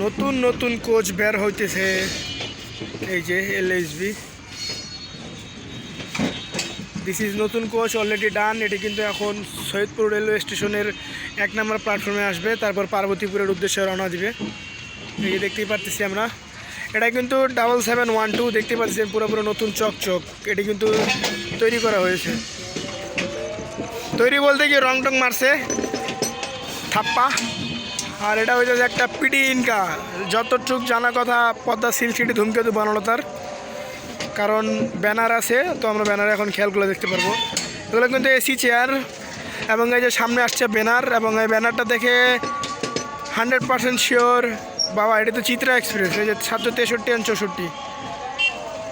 নতুন নতুন কোচ বের হইতেছে। এই যে এলএসবি, দিস ইজ নতুন কোচ অলরেডি ডান। এটি কিন্তু এখন সৈয়দপুর রেলওয়ে স্টেশনের 1 নম্বর প্ল্যাটফর্মে আসবে, তারপর পার্বতীপুরের উদ্দেশ্যে রওনা দিবে। এই যে দেখতেই পাচ্ছি আমরা, এটা কিন্তু 7712 দেখতে পাচ্ছেন, পুরোপুরো নতুন চকচক। এটি কিন্তু তৈরি করা হয়েছে, তৈরি বলতে কি রং টং মারছে থাপ্পা। আর এটা হইতে একটা পিটি ইনকা, যতটুক জানা কথা পদ্মা সিল্ক সিটি ধূমকেতু বানানো তার, কারণ ব্যানার আছে, তো আমরা ব্যানারে এখন খেয়ালগুলো দেখতে পারবো। এগুলো কিন্তু এসি চেয়ার, এবং এই যে সামনে আসছে ব্যানার, এবং এই ব্যানারটা দেখে 100% শিওর বাবা এটা তো চিত্রা এক্সপ্রেস। এই যে 763 and 64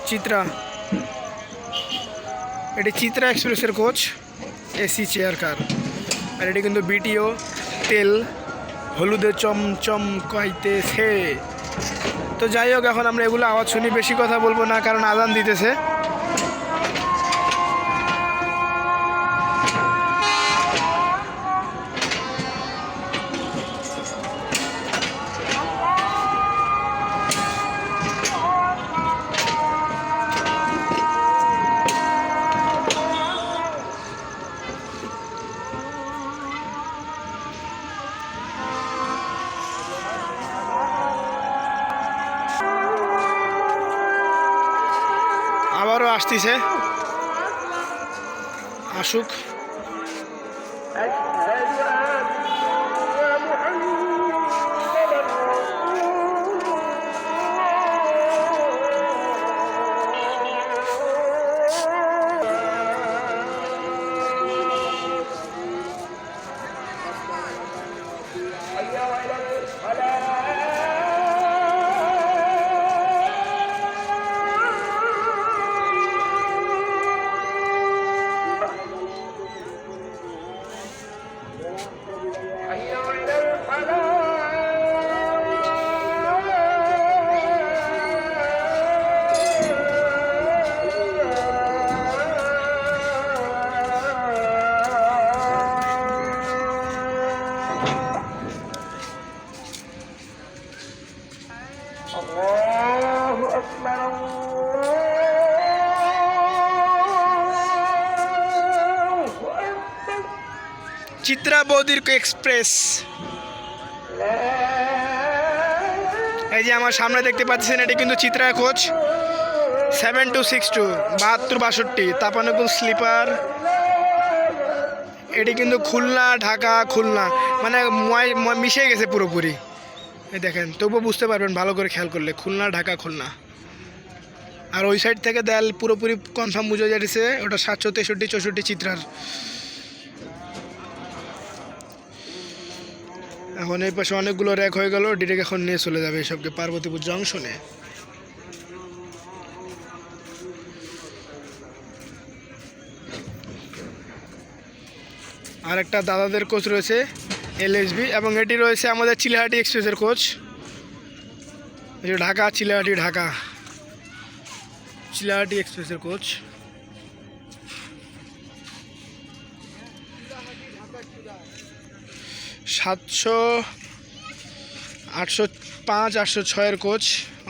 চিত্রা, এটি চিত্রা এক্সপ্রেসের কোচ, এসি চেয়ার কার। আর এটি কিন্তু বিটিও, তেল হলুদে চমচম কইতেছে। তো যাই হোক, এখন আমরা এগুলো আওয়াজ শুনি, বেশি কথা বলবো না কারণ আজান দিতেছে। আবারও আসতেছে, আসুক। চিত্রা বৌদির এক্সপ্রেস। এই যে আমার সামনে দেখতে পাচ্ছেন, এটি কিন্তু চিত্রা কোচ 7262 7262 তাপানুকুল স্লিপার। এটি কিন্তু খুলনা ঢাকা খুলনা, মানে মিশে গেছে পুরোপুরি। এই দেখেন, তবুও বুঝতে পারবেন ভালো করে খেয়াল করলে, খুলনা ঢাকা খুলনা। আর ওই সাইড থেকে দেয়াল পুরোপুরি কনফার্ম বুঝে যাচ্ছে ওটা 763 64 চিত্রার। এখন এই পাশে অনেকগুলো র্যাক হয়ে গেল, ডিরেক্ট এখন নিয়ে চলে যাবে এসবকে পার্বতীপুর জংশনে। আর একটা দাদাদের কোচ রয়েছে এলএসবি, এবং এটি রয়েছে আমাদের চিলাহাটি এক্সপ্রেসের কোচ, ঢাকা চিলাহাটি, ঢাকা চিলাহাটি এক্সপ্রেসের কোচ। সাতশো 805 806 কোচ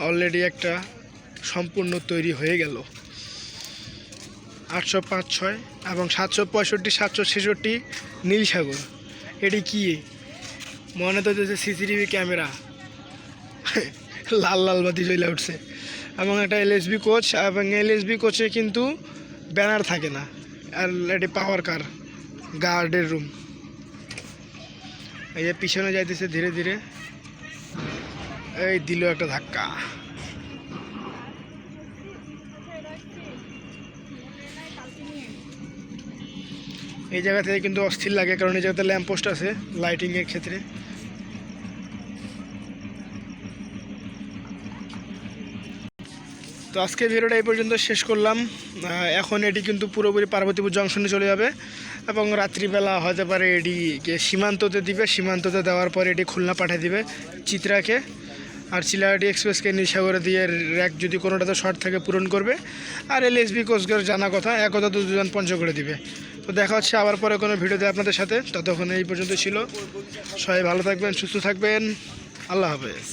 অলরেডি একটা সম্পূর্ণ তৈরি হয়ে গেল। 805 6 এবং 765 766 নীলসাগর। এটি কি মনে তো হচ্ছে সিসিটিভি ক্যামেরা, লাল লাল বাতি জ্বলে উঠছে। এবং একটা এলএসবি কোচ, এবং এলএসবি কোচে কিন্তু ব্যানার থাকে না, আর এটি পাওয়ার কার, গার্ডের রুম। এই যে পিছনে যাইতেছে ধীরে ধীরে, এই দিল একটা ধাক্কা। এই জায়গা থেকে কিন্তু অস্থির লাগে, কারণ এই জায়গাতে ল্যাম্পপোস্ট আছে লাইটিংয়ের ক্ষেত্রে। তো আজকে ভিডিওটা এই পর্যন্ত শেষ করলাম। এখন এটি কিন্তু পুরোপুরি পার্বতীপুর জংশনে চলে যাবে, এবং রাত্রিবেলা হতে পারে এটিকে সীমান্ততে দিবে, সীমান্ততে দেওয়ার পরে এটি খুলনা পাঠিয়ে দিবে চিত্রাকে। আর চিলাহাটি এক্সপ্রেসকে নীলসাগরে দিয়ে র্যাক যদি কোনোটাতে শর্ট থাকে পূরণ করবে। আর এলএসবি কোচকে জানা কথা, একতা দুজন পঞ্চগড়ে দিবে। তো দেখা হচ্ছে আবার পরে কোনো ভিডিওতে আপনাদের সাথে। ততক্ষণ এই পর্যন্ত ছিল। সবাই ভালো থাকবেন, সুস্থ থাকবেন, আল্লাহ হাফেজ।